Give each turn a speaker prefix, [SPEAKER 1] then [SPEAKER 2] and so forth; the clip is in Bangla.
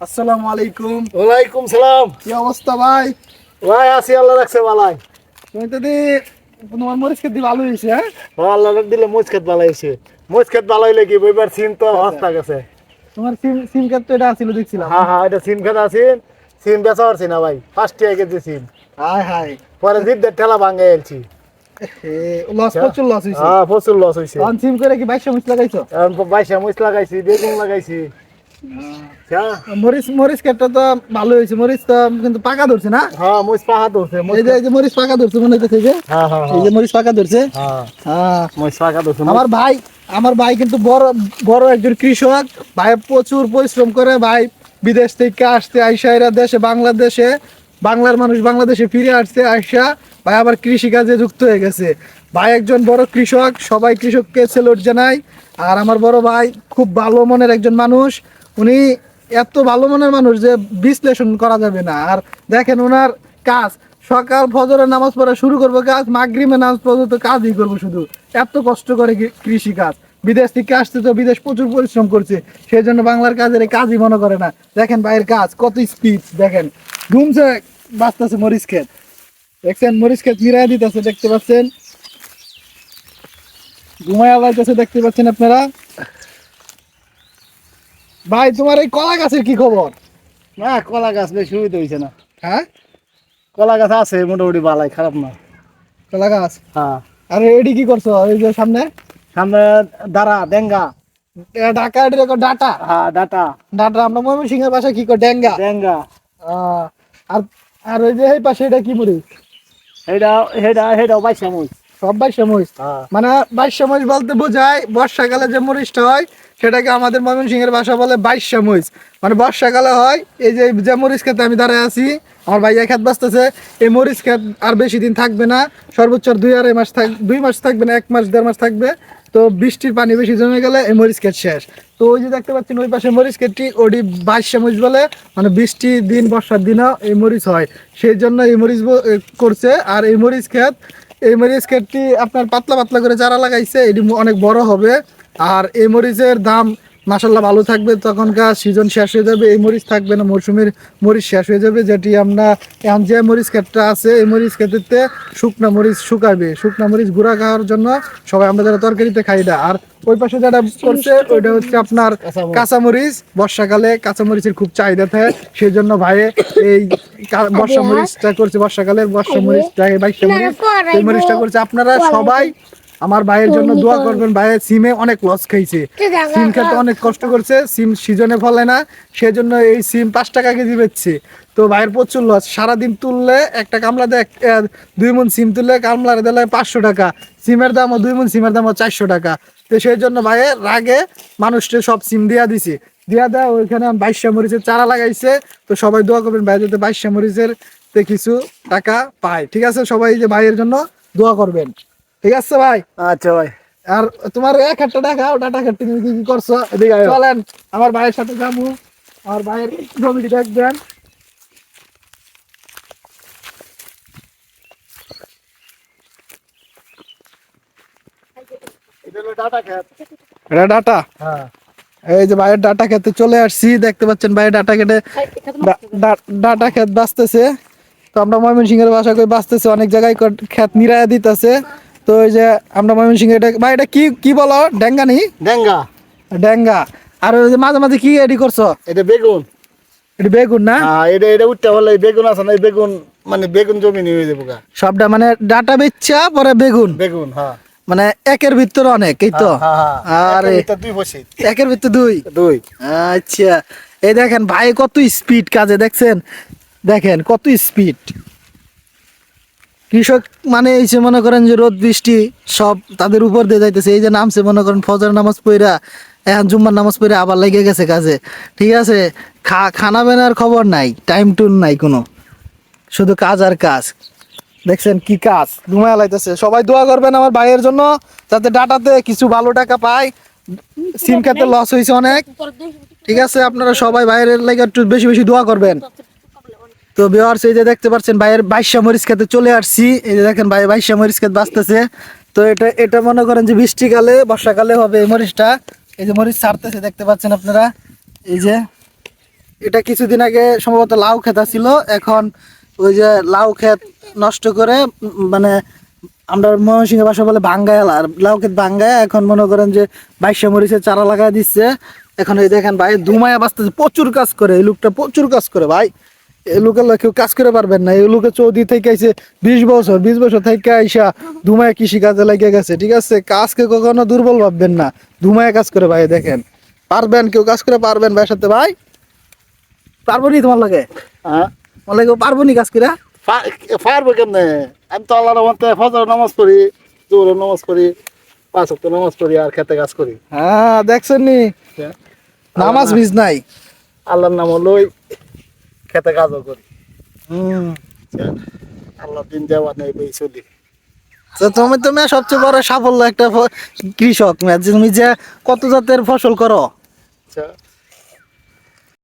[SPEAKER 1] আসসালামু আলাইকুম।
[SPEAKER 2] ওয়ালাইকুম সালাম।
[SPEAKER 1] কি অবস্থা ভাই?
[SPEAKER 2] ভাই আছি, আল্লাহ রাখছে ভালাই।
[SPEAKER 1] তুমি তো তোমার মরিচ খেতে ভালো হয়েছে। হ্যাঁ,
[SPEAKER 2] আল্লাহ দিলে মোজ খেত ভালো হয়েছে। মোজ খেত ভালো হইলে কি বইবার সিম তো
[SPEAKER 1] আচ্ছা।
[SPEAKER 2] হস্তা গেছে।
[SPEAKER 1] তোমার সিম সিম খেত তো এটা ছিল দেখছিলাম।
[SPEAKER 2] হ্যাঁ হ্যাঁ, এটা সিম খেত আছে। সিম বেচা পারছি না ভাই, 5 টাকা কেজি সিম।
[SPEAKER 1] হায় হায়,
[SPEAKER 2] পরে জিদ্দের ঠেলা ভাঙে এলছি।
[SPEAKER 1] লস, প্রচুর লস হয়েছে।
[SPEAKER 2] হ্যাঁ, প্রচুর লস হয়েছে।
[SPEAKER 1] তখন সিম করে কি 22 মরিচ লাগাইছো?
[SPEAKER 2] এখন 22 মরিচ লাগাইছি, বেগুন লাগাইছি।
[SPEAKER 1] মরিচ মরিচ ক্ষেতটা তো ভালো হয়েছে। মরিচ তো কিন্তু পাকা ধরছে না?
[SPEAKER 2] হ্যাঁ, মরিচ পাহা ধরছে।
[SPEAKER 1] এই যে মরিচ পাকা ধরছে মনে হইতেছে যে।
[SPEAKER 2] হ্যাঁ হ্যাঁ
[SPEAKER 1] এই যে মরিচ পাকা ধরছে।
[SPEAKER 2] হ্যাঁ,
[SPEAKER 1] হ্যাঁ,
[SPEAKER 2] মরিচ পাকা ধরছে।
[SPEAKER 1] আমার ভাই কিন্তু বড় বড় একজন কৃষক ভাই, প্রচুর পরিশ্রম করে ভাই। বিদেশ থেকে আসতে আইসা দেশে, বাংলাদেশে, বাংলার মানুষ বাংলাদেশে ফিরে আসছে, আইসা ভাই আবার কৃষিকাজে যুক্ত হয়ে গেছে। ভাই একজন বড় কৃষক, সবাই কৃষককে স্যালুট জানাই। আর আমার বড় ভাই খুব ভালো মনের একজন মানুষ। উনি এত ভালো মনের মানুষ যে বিশ্লেষণ করা যাবে না। আর দেখেন ওনার কাজ, সকাল ফজরের নামাজ পড়া শুরু করবো কাজ, মাগরিবের নামাজ পর্যন্ত কাজই করবো শুধু। এত কষ্ট করে কৃষি কাজ। বিদেশ থেকে আসতে তো বিদেশ প্রচুর পরিশ্রম করছে, সেই জন্য বাংলার কাজের এই কাজই মনে করে না। দেখেন ভাইয়ের কাজ কত স্পিড, দেখেন ধুমছে বাঁচতেছে মরিচ ক্ষেত। দেখছেন মরিচ ক্ষেত মিরাই দিতেছে, দেখতে পাচ্ছেন ঘুমায় আলাইতেছে, দেখতে পাচ্ছেন আপনারা। ভাই তোমার এই কলা গাছের কি খবর?
[SPEAKER 2] না, কলা গাছ বেশ সুবিধা হয়েছে না।
[SPEAKER 1] হ্যাঁ,
[SPEAKER 2] কলা গাছ আছে মোটামুটি ভালাই, খারাপ না।
[SPEAKER 1] কলা গাছ।
[SPEAKER 2] হ্যাঁ,
[SPEAKER 1] আরে এডি কি করছো? এই যে সামনে
[SPEAKER 2] সামনে দাঁড়া ডেঙ্গা।
[SPEAKER 1] ঢাকা ডাটা।
[SPEAKER 2] হ্যাঁ, ডাটা
[SPEAKER 1] ডাটা আমরা ময়মনসিংহের ভাষায় কি কয়? ডেঙ্গা।
[SPEAKER 2] ডেঙ্গা।
[SPEAKER 1] আর আর ওই যে এই পাশে এটা কি মরিচ?
[SPEAKER 2] এটা হেডা হেডা 22 মরিচ।
[SPEAKER 1] সব 22 মরিচ।
[SPEAKER 2] হ্যাঁ,
[SPEAKER 1] মানে 22 মরিচ বলতে বোঝায় বর্ষাকালে যে মরিচটা হয় সেটাকে আমাদের ময়মনসিংহের ভাষা বলে 22 মরিচ। মানে বর্ষাকালে হয়। এই যে মরিচ খেতে আমি দাঁড়ায় আছি, আমার ভাইয়া খেত বাঁচতেছে। এই মরিচ খেত আর বেশি দিন থাকবে না, সর্বোচ্চ 2-2.5 মাস 2 মাস থাকবে না, 1 মাস 1.5 মাস থাকবে। তো বৃষ্টির পানি বেশি জমে গেলে এই মরিচ ক্ষেত শেষ। তো ওই যে দেখতে পাচ্ছেন ওই পাশে মরিচ ক্ষেতটি, ওটি 22 মরিচ বলে। মানে বৃষ্টির দিন, বর্ষার দিনও এই মরিচ হয়, সেই জন্য এই মরিচ করছে। আর এই মরিচ ক্ষেতটি আপনার পাতলা পাতলা করে চারা লাগাইছে, এটি অনেক বড় হবে। আর এই মরিচের দাম মাসাল্লাহ ভালো থাকবে। তখনকার সিজন শেষ হয়ে যাবে, এই মরিচ থাকবে না, মৌসুমের মরিচ শেষ হয়ে যাবে। যেটি আমরা এখন যে মরিচ ক্ষেতটা আছে, এই মরিচ ক্ষেত্রে শুকনা মরিচ শুকাবে, শুকনা মরিচ গুঁড়া খাওয়ার জন্য সবাই আমরা যারা তরকারিতে খাই না। আর ওই পাশে যেটা করছে ওইটা হচ্ছে আপনার কাঁচামরিচ। বর্ষাকালে কাঁচামরিচের খুব চাহিদা থাকে, সেই জন্য ভাই এই বর্ষা মরিচটা করছে। বর্ষাকালের বর্ষা মরিচটাকে 22 মরিচ, এই মরিচটা করছে। আপনারা সবাই আমার ভাইয়ের জন্য দোয়া করবেন। ভাইয়ের সিমে অনেক লস খাইছে, সিম খেতে অনেক কষ্ট করছে, সিম সিজনে ফলে না, সেজন্য এই সিম 5 টাকা কেজি বেচছে। তো ভাইয়ের প্রচুর লস। সারাদিন তুললে একটা কামলা দেয় 2 মণ সিম তুললে কামলার দেয় 500 টাকা, সিমের দামও 2 মণ সিমের দামও 400 টাকা। তো সেই জন্য ভাইয়ের রাগে মানুষকে সব সিম দিয়া দিছে, দিয়া দেয়। ওইখানে 22 মরিচের চারা লাগাইছে। তো সবাই দোয়া করবেন ভাই যাতে 22 মরিচের কিছু টাকা পায়। ঠিক আছে, সবাই যে ভাইয়ের জন্য দোয়া করবেন। ঠিক আছে ভাই?
[SPEAKER 2] আচ্ছা ভাই।
[SPEAKER 1] আর তোমার এক একটা দেখাও, ডাটা ক্ষেত তুমি কি কি করছো। চলেন আমার ভাইয়ের সাথে যাবো, আমার ভাইয়ের জমিটি দেখবেন। এটা ডাটা।
[SPEAKER 2] হ্যাঁ,
[SPEAKER 1] এই যে ভাইয়ের ডাটা খেতে চলে আসছি, দেখতে পাচ্ছেন ভাইয়ের ডাটা খেতে ডাটা ক্ষেত বাঁচতেছে। তো আমরা ময়মনসিংহের ভাষা করে বাঁচতেছে, অনেক জায়গায় ক্ষেত নিরায়া দিতেছে। তো ওই যে আমরা ময়মনসিংহে ভাই এটা কি কি বলো? ডেঙ্গা নি?
[SPEAKER 2] ডেঙ্গা।
[SPEAKER 1] ডেঙ্গা। আর ওই যে মাঝে মাঝে কি এডি করছো?
[SPEAKER 2] এটা বেগুন।
[SPEAKER 1] এটা বেগুন না?
[SPEAKER 2] হ্যাঁ, এটা উঠতে বলে বেগুন আছে না, এই বেগুন মানে বেগুন জমি নিয়ে হয়ে যাবো গা।
[SPEAKER 1] সবটা মানে ডাটা বেচছা পরে বেগুন।
[SPEAKER 2] বেগুন, হ্যাঁ।
[SPEAKER 1] মানে একের ভিতরে অনেক, এই তো। আরে
[SPEAKER 2] দুই বসে
[SPEAKER 1] একের ভিতরে দুই
[SPEAKER 2] দুই।
[SPEAKER 1] আচ্ছা, এই দেখেন ভাই কত স্পিড কাজে, দেখছেন? দেখেন কত স্পিড। কৃষক মানে এই যে মনে করেন যে রোদ বৃষ্টি সব তাদের উপর দিয়ে যাইতেছে। এই যে নামছে মনে করেন ফজর নামাজ পড়া, এখন জুম্মার নামাজ পড়ে আবার লেগে গেছে কাজে। ঠিক আছে, খানা বেনার খবর নাই, টাইম টুন নাই কোনো, শুধু কাজ আর কাজ। দেখছেন কি কাজ, ঘুমায় লাইতেছে। সবাই দোয়া করবেন আমার ভাইয়ের জন্য যাতে ডাটাতে কিছু ভালো টাকা পায়। সিম খেতে লস হয়েছে অনেক। ঠিক আছে, আপনারা সবাই ভাইয়ের লাগে একটু বেশি বেশি দোয়া করবেন। তো ভিউয়ার্স, এই যে দেখতে পাচ্ছেন ভাইয়ের 22 মরিচ খেতে চলে আসছি। এই যে দেখেন ভাই 22 মরিচ খেত বাঁচতেছে। তো এটা মনে করেন যে বৃষ্টিকালে বর্ষাকালে হবে এই মরিচটা। এই যে মরিচ ছাড়তেছে, দেখতে পাচ্ছেন আপনারা। এই যে এটা কিছুদিন আগে সম্ভবত লাউ ক্ষেত ছিল, এখন ওই যে লাউ ক্ষেত নষ্ট করে মানে আমরা ময়মনসিংহের ভাষা বলে ভাঙ্গায়, আর লাউ ক্ষেত ভাঙ্গায় এখন মনে করেন যে বাইশা মরিচের চারা লাগাই দিচ্ছে। এখন এই দেখেন ভাই ধুমায়া বাঁচতেছে, প্রচুর কাজ করে এই লোকটা, প্রচুর কাজ করে ভাই। এই লোকের কেউ কাজ করে পারবেন না, এই লোকে চৌধুরী থেকে আইছে 20 বছর থেকে আইসা ধুমায়া কৃষি কাজে লেগে গেছে, ঠিক আছে। কাজকে কখনো দুর্বল ভাববেন না, ধুমায়া কাজ করে ভাই। দেখেন পারবেন, কেউ কাজ করে পারবেন ভাইয়ের সাথে ভাই? পারবো নি তোমার লাগে?
[SPEAKER 2] হ্যাঁ
[SPEAKER 1] তোমার লাগে পারবো নি কাজ করে?
[SPEAKER 2] পারবো কেমনে? আমি তো আল্লাহর রহমতে ফজর নামাজ পড়ি, জোহরের নামাজ পড়ি, 5 ওয়াক্ত নামাজ পড়ি আর খেতে কাজ করি।
[SPEAKER 1] হ্যাঁ দেখছেন নি, নামাজ মিস নাই।
[SPEAKER 2] আল্লাহর নাম লই খেতে কাজও করি।
[SPEAKER 1] হম।
[SPEAKER 2] আল্লাহ দিন যাওয়া নেই বেই চলি।
[SPEAKER 1] তো তুমি সবচেয়ে বড় সাফল্য একটা কৃষক, তুমি যে কত জাতের ফসল করো?
[SPEAKER 2] আচ্ছা